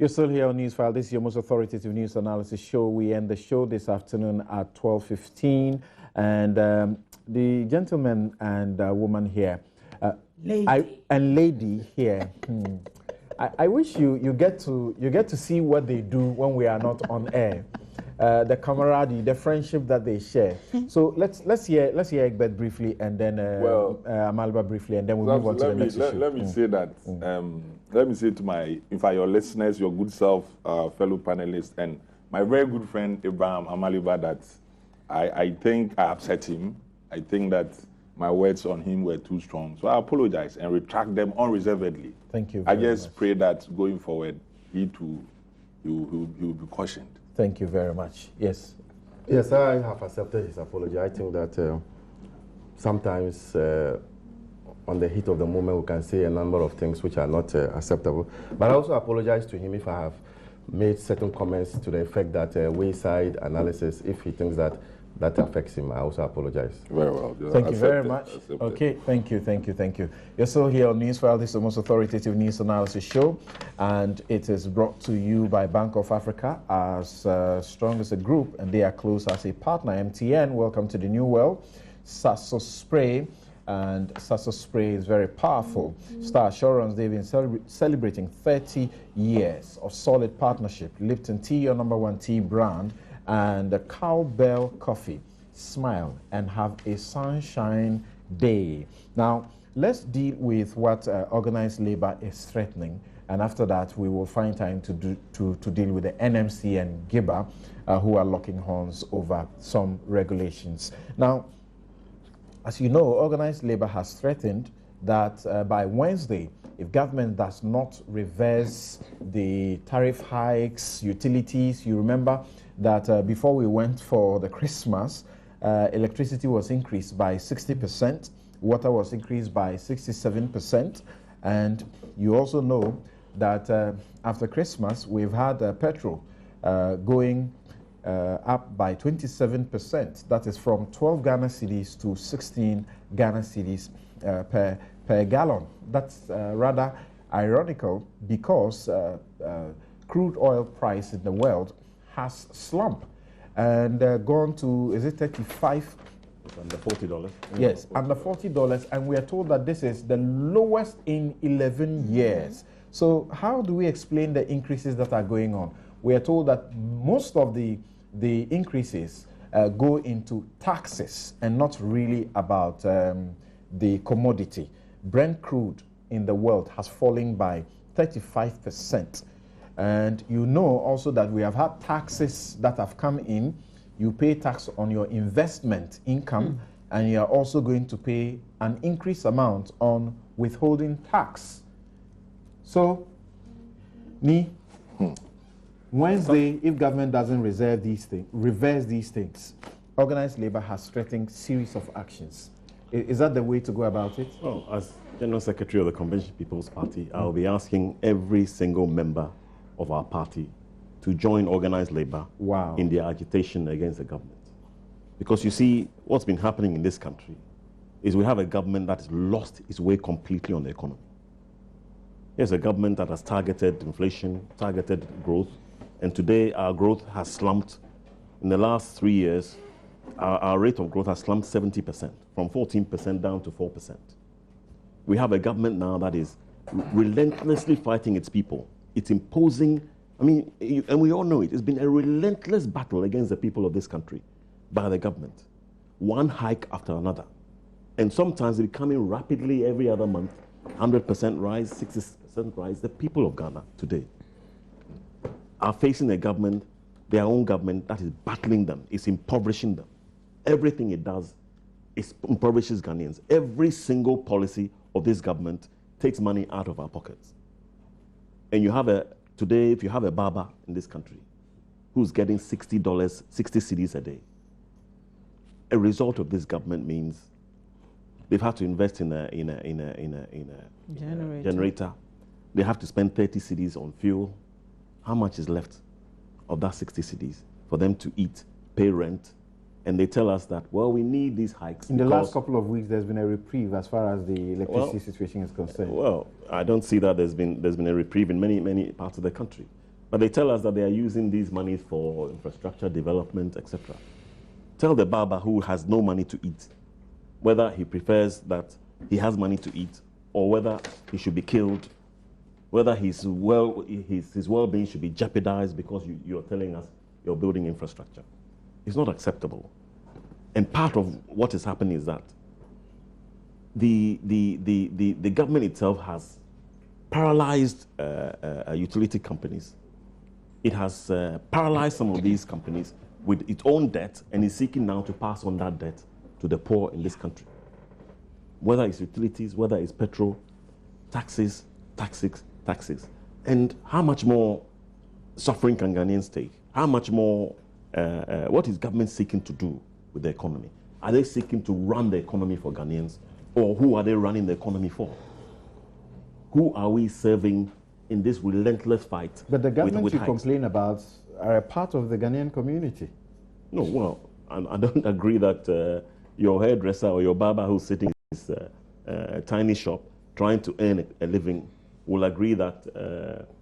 You're still here on Newsfile. This is your most authoritative news analysis show. We end the show this afternoon at 12:15. And the gentleman and woman here, lady here, I wish you get to see what they do when we are not on air. The camaraderie, the friendship that they share. So let's hear Egbert briefly, and then Amaliba briefly, and then we'll move on to the next issue. Let me say that. Let me say to your listeners, your good self, fellow panelists, and my very good friend Abraham Amaliba, that I think I upset him. I think that my words on him were too strong, so I apologize and retract them unreservedly. Thank you. I just pray that going forward, he will be cautioned. Thank you very much. Yes. Yes, I have accepted his apology. I think that sometimes on the heat of the moment we can say a number of things which are not acceptable. But I also apologize to him if I have made certain comments to the effect that wayside analysis, if he thinks that affects him, I also apologize. Very well. Thank you very much. Okay, thank you. You're still here on Newsfile. This is the most authoritative news analysis show, and it is brought to you by Bank of Africa as strong as a group, and they are close as a partner. MTN, welcome to the new world. Sasso Spray, and Sasso Spray is very powerful. Star Assurance, they've been celebrating 30 years of solid partnership. Lipton Tea, your #1 tea brand, and the Cowbell Coffee. Smile and have a sunshine day. Now, let's deal with what organized labor is threatening, and after that, we will find time to deal with the NMC and GIBA, who are locking horns over some regulations. Now, as you know, organized labor has threatened that by Wednesday, if government does not reverse the tariff hikes, utilities, you remember that before we went for the Christmas, electricity was increased by 60%, water was increased by 67%, and you also know that after Christmas, we've had petrol going up by 27%. That is from 12 Ghana cedis to 16 Ghana cedis per gallon. That's rather ironical because crude oil price in the world has slumped and gone to, is it 35? Under $40. Yes, under $40, and we are told that this is the lowest in 11 years. So how do we explain the increases that are going on? We are told that most of the increases go into taxes and not really about the commodity. Brent crude in the world has fallen by 35%. And you know also that we have had taxes that have come in. You pay tax on your investment income, and you are also going to pay an increased amount on withholding tax. So, Wednesday, if government doesn't reverse these things, organized labor has threatened series of actions. Is that the way to go about it? Well, as General Secretary of the Convention People's Party, I'll be asking every single member of our party to join organized labor in their agitation against the government. Because you see, what's been happening in this country is we have a government that has lost its way completely on the economy. Here's a government that has targeted inflation, targeted growth, and today our growth has slumped. In the last 3 years, our rate of growth has slumped 70%, from 14% down to 4%. We have a government now that is relentlessly fighting its people. It's imposing, and we all know it, it's been a relentless battle against the people of this country by the government. One hike after another. And sometimes it's coming rapidly every other month, 100% rise, 60% rise. The people of Ghana today are facing a government, their own government, that is battling them, is impoverishing them. Everything it does impoverishes Ghanaians. Every single policy of this government takes money out of our pockets. And you have today, if you have a barber in this country who's getting $60, 60 cedis a day, a result of this government means they've had to invest in a generator. They have to spend 30 cedis on fuel. How much is left of that 60 cedis for them to eat, pay rent? And they tell us that, well, we need these hikes. In the last couple of weeks, there's been a reprieve as far as the electricity situation is concerned. Well, I don't see that there's been a reprieve in many parts of the country. But they tell us that they are using these monies for infrastructure development, etc. Tell the barber who has no money to eat whether he prefers that he has money to eat or whether he should be killed, whether his well-being should be jeopardized because you're telling us you're building infrastructure. It's not acceptable. And part of what is happening is that the government itself has paralyzed utility companies. It has paralyzed some of these companies with its own debt and is seeking now to pass on that debt to the poor in this country. Whether it's utilities, whether it's petrol, taxes. And how much more suffering can Ghanaians take? How much more, what is government seeking to do with the economy? Are they seeking to run the economy for Ghanaians, or who are they running the economy for? Who are we serving in this relentless fight? But the government with you hikes? complain about are a part of the Ghanaian community. No, well, I don't agree that your hairdresser or your barber who's sitting in this tiny shop trying to earn a living will agree that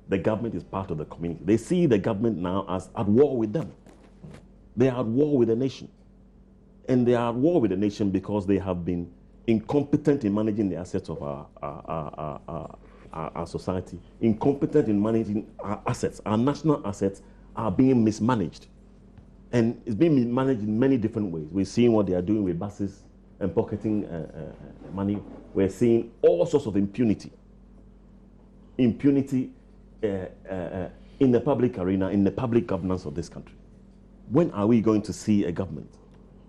the government is part of the community. They see the government now as at war with them. They are at war with the nation. And they are at war with the nation because they have been incompetent in managing the assets of our society, incompetent in managing our assets. Our national assets are being mismanaged. And it's being managed in many different ways. We're seeing what they are doing with buses and pocketing money. We're seeing all sorts of impunity. Impunity in the public arena, in the public governance of this country. When are we going to see a government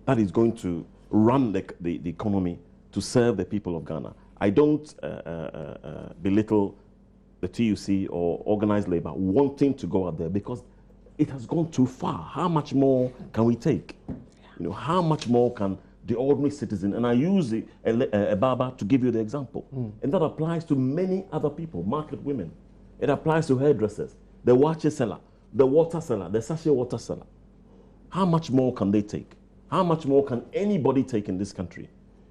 that is going to run the economy to serve the people of Ghana? I don't belittle the TUC or organized labor wanting to go out there because it has gone too far. How much more can we take? You know, how much more can the ordinary citizen, and I use a barber to give you the example, and that applies to many other people, market women. It applies to hairdressers, the watcher seller, the water seller, the sachet water seller. How much more can they take? How much more can anybody take in this country?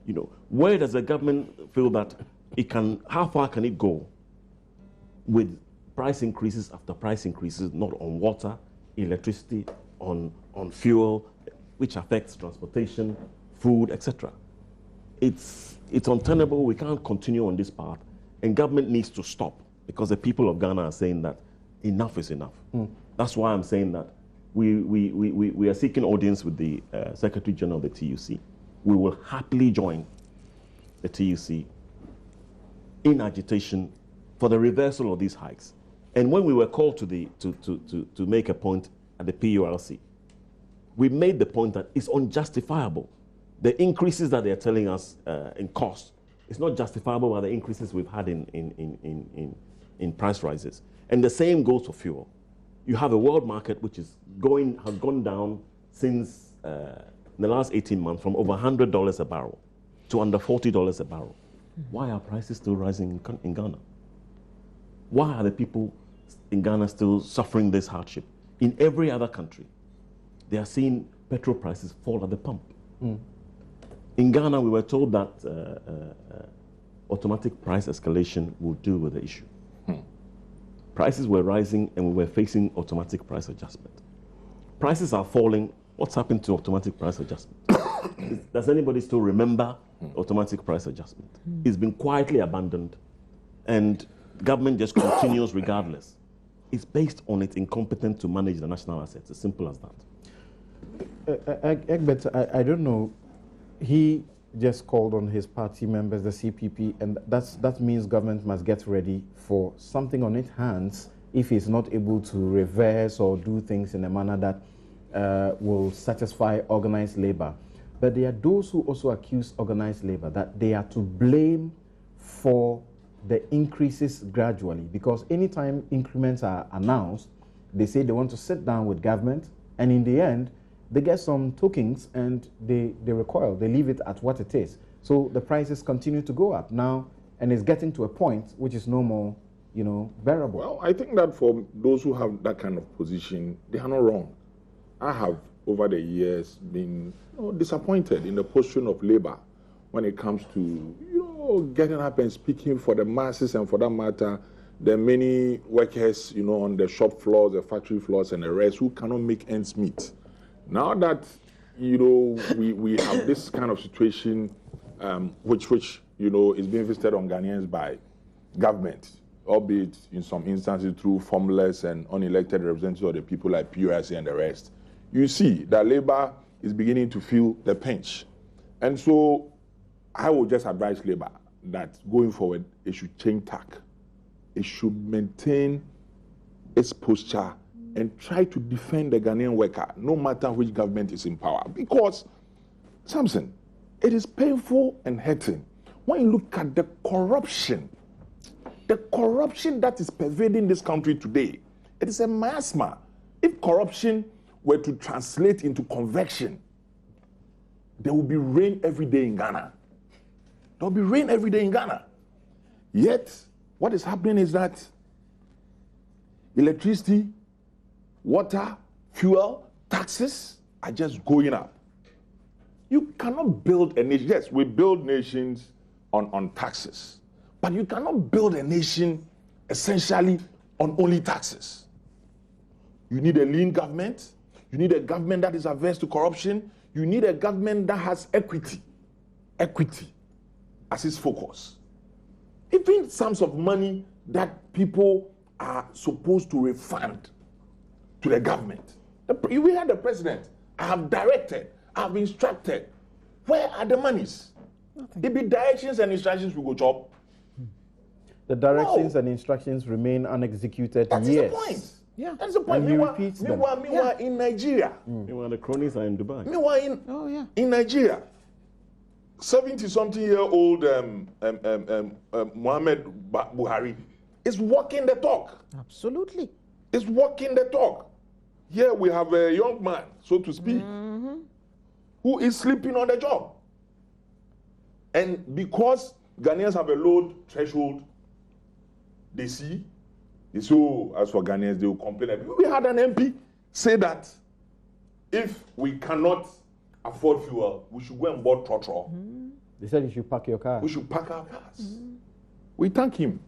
You know, where does the government feel that it can, how far can it go with price increases after price increases, not on water, electricity, on fuel, which affects transportation, food, etc. It's untenable. We can't continue on this path, and government needs to stop because the people of Ghana are saying that enough is enough. That's why I'm saying that we are seeking audience with the Secretary General of the TUC. We will happily join the TUC in agitation for the reversal of these hikes. And when we were called to make a point at the PULC, we made the point that it's unjustifiable. The increases that they're telling us in cost, it's not justifiable by the increases we've had in price rises. And the same goes for fuel. You have a world market which has gone down since the last 18 months from over $100 a barrel to under $40 a barrel. Why are prices still rising in Ghana? Why are the people in Ghana still suffering this hardship? In every other country, they are seeing petrol prices fall at the pump. In Ghana, we were told that automatic price escalation will deal with the issue. Prices were rising and we were facing automatic price adjustment. Prices are falling. What's happened to automatic price adjustment? Does anybody still remember automatic price adjustment? It's been quietly abandoned and government just continues regardless. It's based on its incompetence to manage the national assets. As simple as that. Egbert, I don't know. He just called on his party members, the CPP, and that means government must get ready for something on its hands if it's not able to reverse or do things in a manner that will satisfy organized labor. But there are those who also accuse organized labor that they are to blame for the increases gradually, because anytime increments are announced, they say they want to sit down with government, and in the end, they get some tokens and they recoil. They leave it at what it is. So the prices continue to go up now, and it's getting to a point which is no more, bearable. Well, I think that for those who have that kind of position, they are not wrong. I have, over the years, been disappointed in the position of labor when it comes to, getting up and speaking for the masses and, for that matter, There are many workers, on the shop floors, the factory floors, and the rest who cannot make ends meet. Now that, we have this kind of situation, which is being visited on Ghanaians by government, albeit in some instances through formless and unelected representatives of the people like PURC and the rest, you see that Labour is beginning to feel the pinch. And so I would just advise Labour that going forward, it should change tack. It should maintain its posture and try to defend the Ghanaian worker, no matter which government is in power. Because, Samson, it is painful and hurting when you look at the corruption that is pervading this country today. It is a miasma. If corruption were to translate into convection, there will be rain every day in Ghana. There will be rain every day in Ghana. Yet, what is happening is that electricity, water, fuel, taxes are just going up. You cannot build a nation. Yes, we build nations on taxes. But you cannot build a nation essentially on only taxes. You need a lean government. You need a government that is averse to corruption. You need a government that has equity as its focus. Even sums of money that people are supposed to refund to the government. We had the president. I have directed. I have instructed. Where are the monies? Nothing. It be directions and instructions we go chop. The directions and instructions remain unexecuted. That is the point. Yeah. That's the point. Meanwhile, in Nigeria. Meanwhile, the cronies are in Dubai. Meanwhile, in Nigeria, 70-something-year-old Muhammad Buhari is walking the talk. Absolutely. Is walking the talk. Here we have a young man, so to speak, who is sleeping on the job. And because Ghanaians have a low threshold, they say, oh, as for Ghanaians, they will complain. We had an MP say that if we cannot afford fuel, we should go and board trotro. They said you should park your car. We should park our cars. We thank him.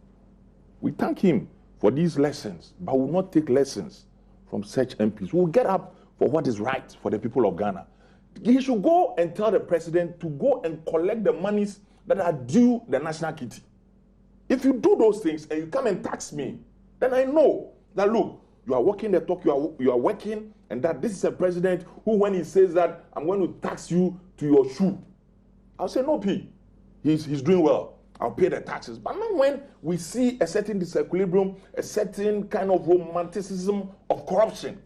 We thank him for these lessons, but we will not take lessons from such MPs. We will get up for what is right for the people of Ghana. He should go and tell the president to go and collect the monies that are due the national kitty. If you do those things and you come and tax me, then I know that, look, you are walking the talk, you are working, and that this is a president who, when he says that I'm going to tax you to your shoe, I'll say, no, P. He's doing well. I'll pay the taxes. But not when we see a certain disequilibrium, a certain kind of romanticism of corruption.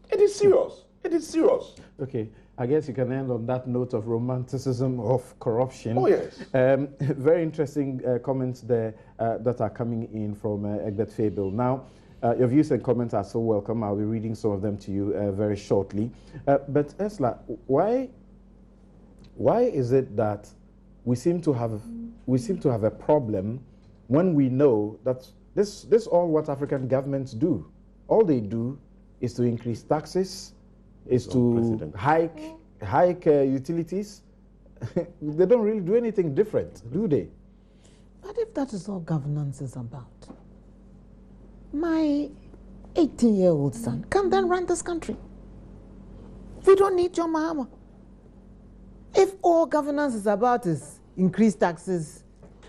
It is serious. It is serious. Okay. I guess you can end on that note of romanticism of corruption. Oh, yes. Very interesting comments there that are coming in from Egbert Fabil. Now, your views and comments are so welcome. I'll be reading some of them to you very shortly. But Esla, why is it that we seem to have a problem when we know that this is all what African governments do? All they do is to increase taxes, is to hike utilities. They don't really do anything different, do they? But if that is all governance is about, my 18-year-old son can then run this country. We don't need John Mahama. If all governance is about is increase taxes,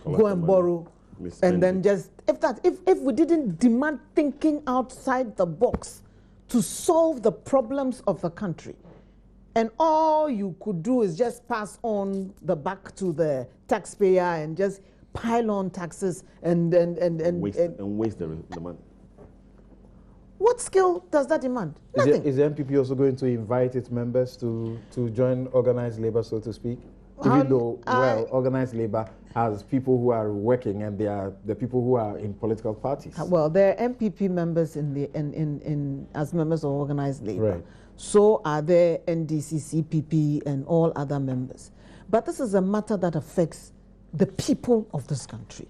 go and borrow, and then just, if we didn't demand thinking outside the box to solve the problems of the country, and all you could do is just pass on the buck to the taxpayer and just pile on taxes and waste the money. What skill does that demand? Nothing. Is the MPP also going to invite its members to join organized labor, so to speak? Even though, organized labor has people who are working and they are the people who are in political parties. Well, there are MPP members as members of organized labor. Right. So are there NDC, CPP, and all other members. But this is a matter that affects the people of this country.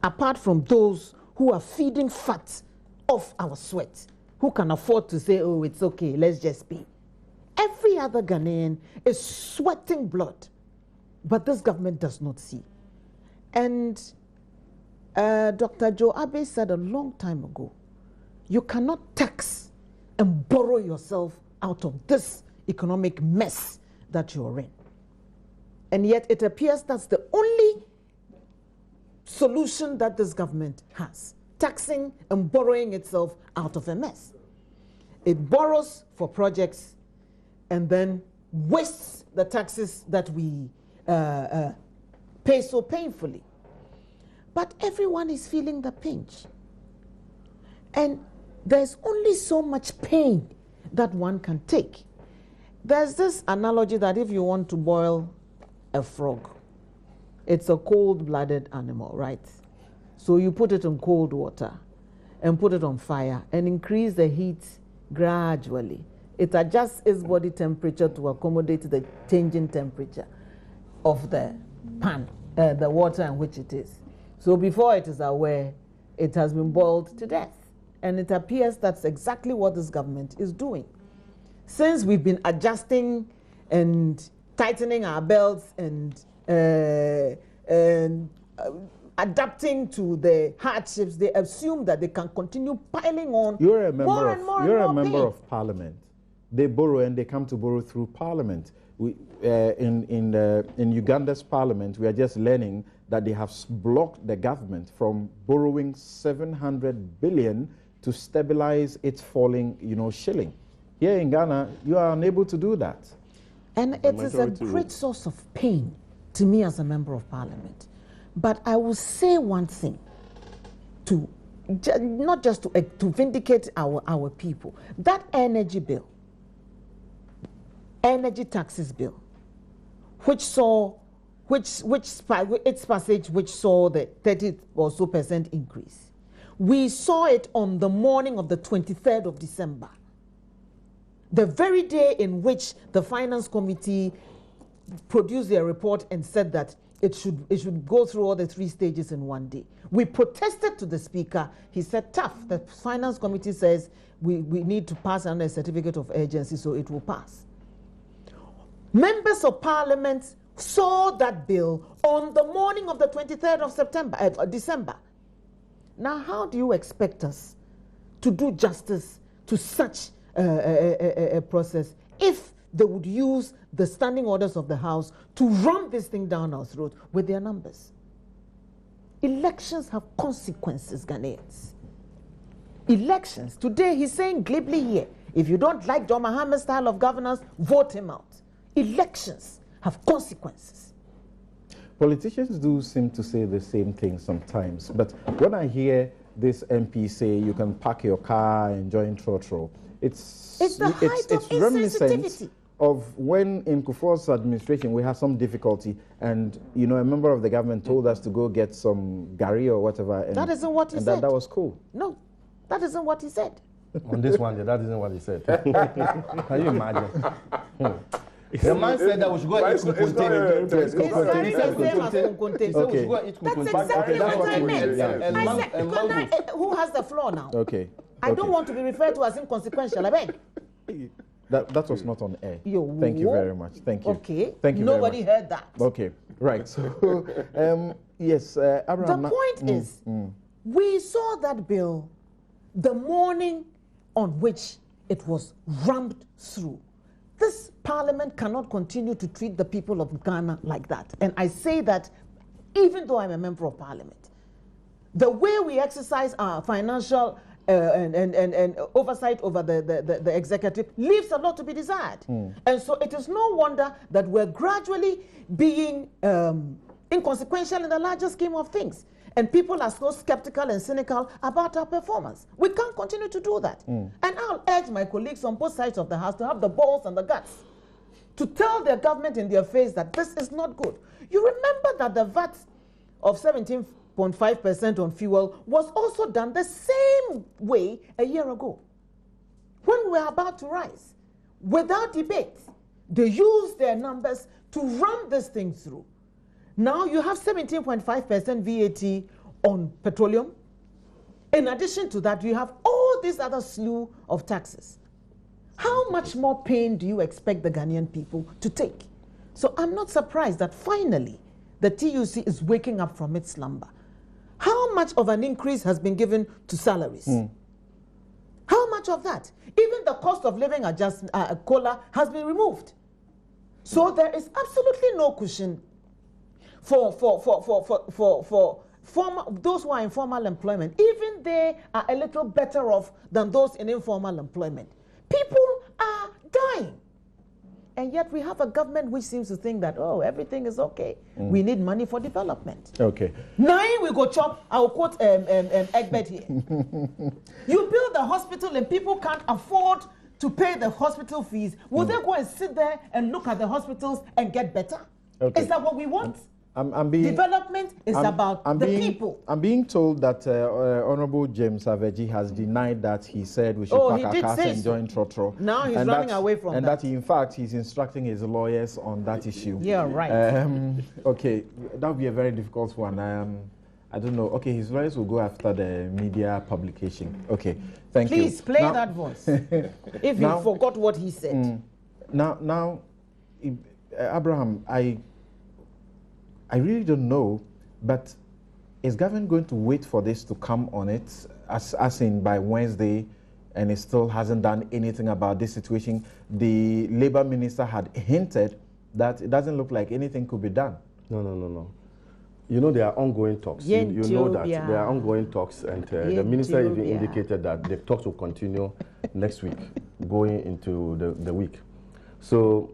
Apart from those who are feeding fat off our sweat, who can afford to say, oh, it's okay, let's just pay. Every other Ghanaian is sweating blood, but this government does not see. And Dr. Joe Abe said a long time ago, you cannot tax and borrow yourself out of this economic mess that you're in. And yet it appears that's the only solution that this government has, taxing and borrowing itself out of a mess. It borrows for projects and then wastes the taxes that we pay so painfully. But everyone is feeling the pinch. And there's only so much pain that one can take. There's this analogy that if you want to boil a frog, it's a cold-blooded animal, right? So you put it in cold water and put it on fire and increase the heat gradually. It adjusts its body temperature to accommodate the changing temperature of the pan, the water in which it is. So before it is aware, it has been boiled to death. And it appears that's exactly what this government is doing. Since we've been adjusting and tightening our belts and adapting to the hardships, they assume that they can continue piling on you're a member more of, and more You're and a more member pain. of Parliament. They borrow and they come to borrow through Parliament. In Uganda's Parliament, we are just learning that they have blocked the government from borrowing 700 billion to stabilize its falling, shilling. Here in Ghana, you are unable to do that. And it is a great source of pain to me as a member of Parliament. But I will say one thing, not just to vindicate our people. That energy bill, energy taxes bill, which saw its passage, which saw the 30% or so increase. We saw it on the morning of the 23rd of December, the very day in which the Finance Committee produced their report and said that it should go through all the 3 stages in one day. We protested to the Speaker. He said, tough. The Finance Committee says we need to pass under a certificate of urgency, so it will pass. Members of Parliament saw that bill on the morning of the 23rd of December. Now, how do you expect us to do justice to such a process if they would use the standing orders of the House to ram this thing down our throat with their numbers? Elections have consequences, Ghanaians. Elections. Today, he's saying glibly here, if you don't like John Mahama's style of governance, vote him out. Elections have consequences. Politicians do seem to say the same thing sometimes, but when I hear this MP say you can park your car and join Trotro, it's reminiscent of when in Kufuor's administration we had some difficulty and a member of the government told us to go get some gari or whatever. And that isn't what he said. That was cool. No, that isn't what he said. On this one, that isn't what he said. Can you imagine? The man said that we should go eat kunkunte. That's exactly what I meant. Who has the floor now? Okay. I don't want to be referred to as inconsequential, I beg. That was not on air. Thank you very much. Thank you. Okay. Thank you Nobody very much. heard that. Okay. Right. So, yes, Abraham. The point is, we saw that bill the morning on which it was rammed through. This Parliament cannot continue to treat the people of Ghana like that. And I say that even though I'm a member of Parliament. The way we exercise our financial and oversight over the executive leaves a lot to be desired. And so it is no wonder that we're gradually being inconsequential in the larger scheme of things. And people are so skeptical and cynical about our performance. We can't continue to do that. And I'll urge my colleagues on both sides of the House to have the balls and the guts to tell their government in their face that this is not good. You remember that the VAT of 17.5% on fuel was also done the same way a year ago, when we were about to rise. Without debate, they used their numbers to run this thing through. Now you have 17.5% VAT on petroleum. In addition to that, you have all these other slew of taxes. How much more pain do you expect the Ghanaian people to take? So I'm not surprised that finally the TUC is waking up from its slumber. How much of an increase has been given to salaries? How much of that? Even the cost of living adjustment, COLA, has been removed. So there is absolutely no cushion for those who are in formal employment. Even they are a little better off than those in informal employment. People are dying. And yet we have a government which seems to think that, oh, everything is okay. We need money for development. Okay. Now we go chop, I'll quote Egbert here. You build a hospital and people can't afford to pay the hospital fees. Will they go and sit there and look at the hospitals and get better? Okay. Is that what we want? Development is about the people. I'm being told that Honorable James Aveji has denied that. He said we should pack our cars and join Trotro. Now he's running away from that. And that in fact he's instructing his lawyers on that issue. Yeah, right. Okay, that would be a very difficult one. I don't know. Okay, his lawyers will go after the media publication. Okay, thank you. Please play that voice. If you forgot what he said. Now, Abraham, I really don't know, but is government going to wait for this to come on it, as in by Wednesday, and it still hasn't done anything about this situation? The Labour Minister had hinted that it doesn't look like anything could be done. No. You know, there are ongoing talks. You know that. There are ongoing talks, and the Minister even indicated that the talks will continue next week, going into the week. So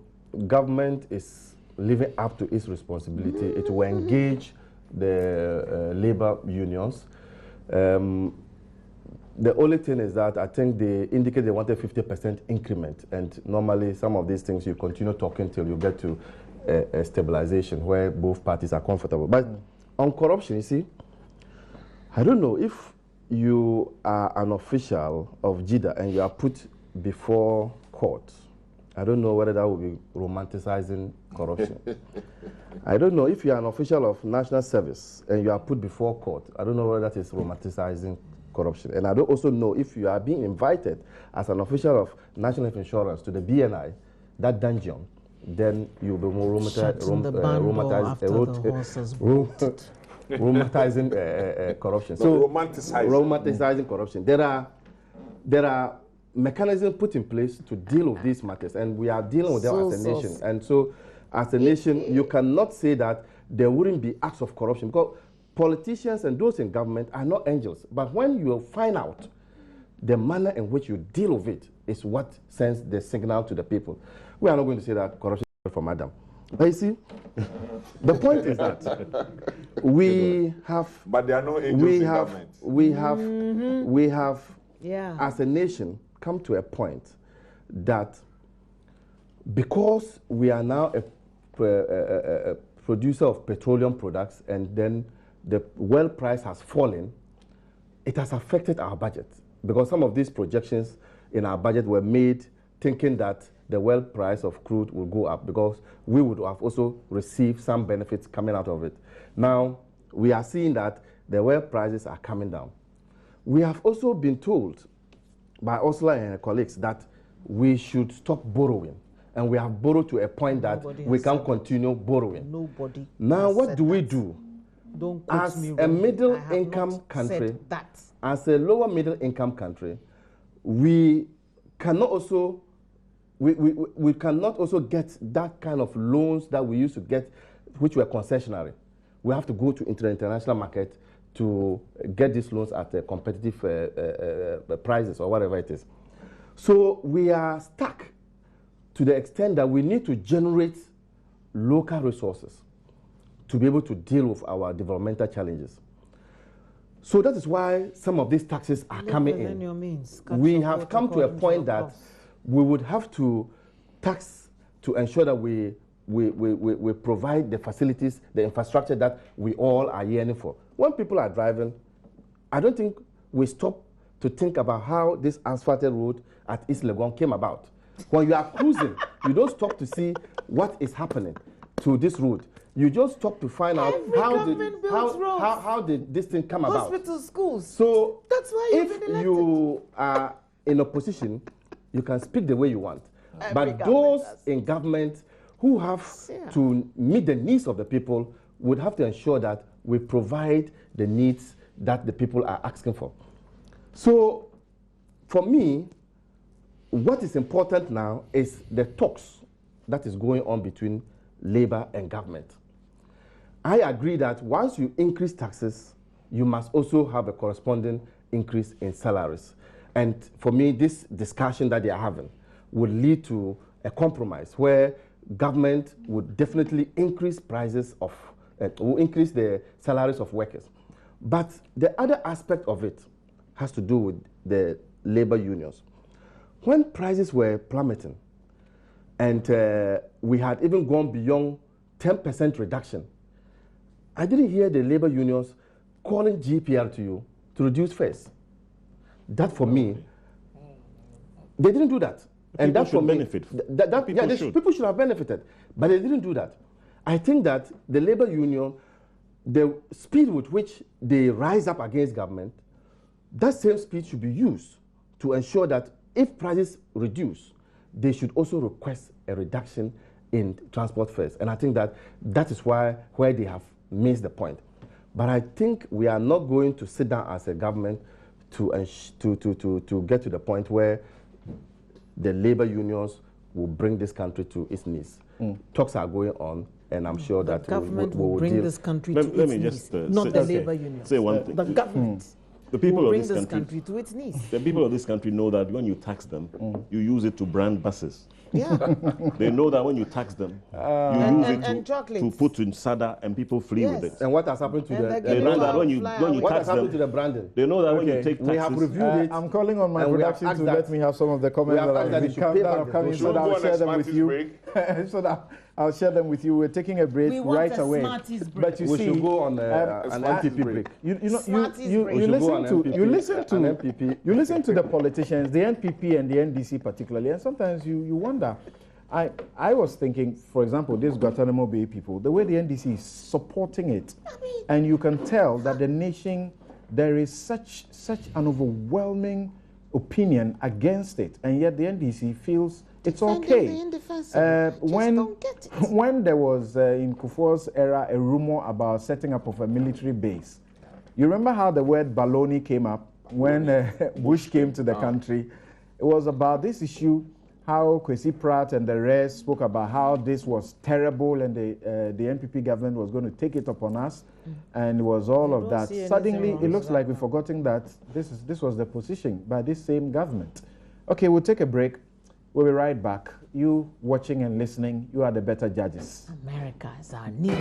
government is living up to its responsibility. It will engage the labor unions. The only thing is that I think they indicate they wanted 50% increment, and normally some of these things you continue talking till you get to a stabilization where both parties are comfortable. But on corruption, you see, I don't know if you are an official of JIDA and you are put before court. I don't know whether that will be romanticizing corruption. I don't know if you are an official of national service and you are put before court. I don't know whether that is romanticizing corruption. And I don't also know if you are being invited as an official of national health insurance to the BNI, that dungeon, then you'll be more romanticizing corruption. So romanticizing corruption. There are mechanisms put in place to deal with these matters, and we are dealing with them as a nation. And so, as a nation, you cannot say that there wouldn't be acts of corruption, because politicians and those in government are not angels. But when you find out the manner in which you deal with it is what sends the signal to the people. We are not going to say that corruption is from Adam. But you see, the point is that we have... But there are no angels in government. We have, as a nation, come to a point that because we are now a producer of petroleum products, and then the oil price has fallen, it has affected our budget. Because some of these projections in our budget were made thinking that the oil price of crude will go up, because we would have also received some benefits coming out of it. Now, we are seeing that the oil prices are coming down. We have also been told by Ursula and her colleagues that we should stop borrowing. And we have borrowed to a point that we can't continue borrowing. Nobody. Now, what do we do? As a middle-income country, as a lower middle-income country, we cannot also we cannot also get that kind of loans that we used to get, which were concessionary. We have to go to the international market to get these loans at competitive prices or whatever it is. So we are stuck to the extent that we need to generate local resources to be able to deal with our developmental challenges. So that is why some of these taxes are coming in. We have come to a point that we would have to tax to ensure that we provide the facilities, the infrastructure that we all are yearning for. When people are driving, I don't think we stop to think about how this asphalted road at East Legon came about. When you are cruising, you don't stop to see what is happening to this road. You just stop to find out how did this thing come about. Hospitals, schools. So that's why if you are in opposition, you can speak the way you want. But those in government who have to meet the needs of the people would have to ensure that we provide the needs that the people are asking for. So, for me, what is important now is the talks that is going on between Labour and government. I agree that once you increase taxes, you must also have a corresponding increase in salaries. And for me, this discussion that they are having would lead to a compromise where government would definitely increase prices of, will increase the salaries of workers. But the other aspect of it has to do with the labor unions. When prices were plummeting and we had even gone beyond 10% reduction, I didn't hear the labor unions calling GPR to you to reduce fares. That for me, they didn't do that. And that for me, benefit. People should have benefited, but they didn't do that. I think that the labor union, the speed with which they rise up against government, that same speed should be used to ensure that if prices reduce, they should also request a reduction in transport fares. And I think that that is where they have missed the point. But I think we are not going to sit down as a government to get to the point where the labor unions will bring this country to its knees. Talks are going on, and I'm sure that the government will bring this country to its knees, not the labor unions. Say one thing. The government. The people will of bring this country to its knees. The people of this country know that when you tax them, you use it to brand buses. Yeah. They know that when you tax them, you use it to put in SADA and people flee with it. And what has happened to the they know that when you what tax has happened them, to the branding? They know that when you take taxes, we have reviewed it. I'm calling on my production to let me have some of the comments that have come in so that I'll share them with you. So that I'll share them with you. We're taking a break right away. But you we see, should go on an MPP break. You listen to the politicians, the NPP and the NDC particularly, and sometimes you wonder. I was thinking, for example, this Guantanamo Bay people, the way the NDC is supporting it, and you can tell that the nation, there is such an overwhelming opinion against it, and yet the NDC feels it's okay. When there was, in Kufuor's era, a rumor about setting up of a military base, you remember how the word baloney came up when Bush came to the country? It was about this issue, how Kwesi Pratt and the rest spoke about how this was terrible and the NPP government was going to take it upon us, and it was all of that. Suddenly, it looks like we've forgotten that this was the position by this same government. Okay, we'll take a break. We'll be right back. You watching and listening, you are the better judges. America is our new.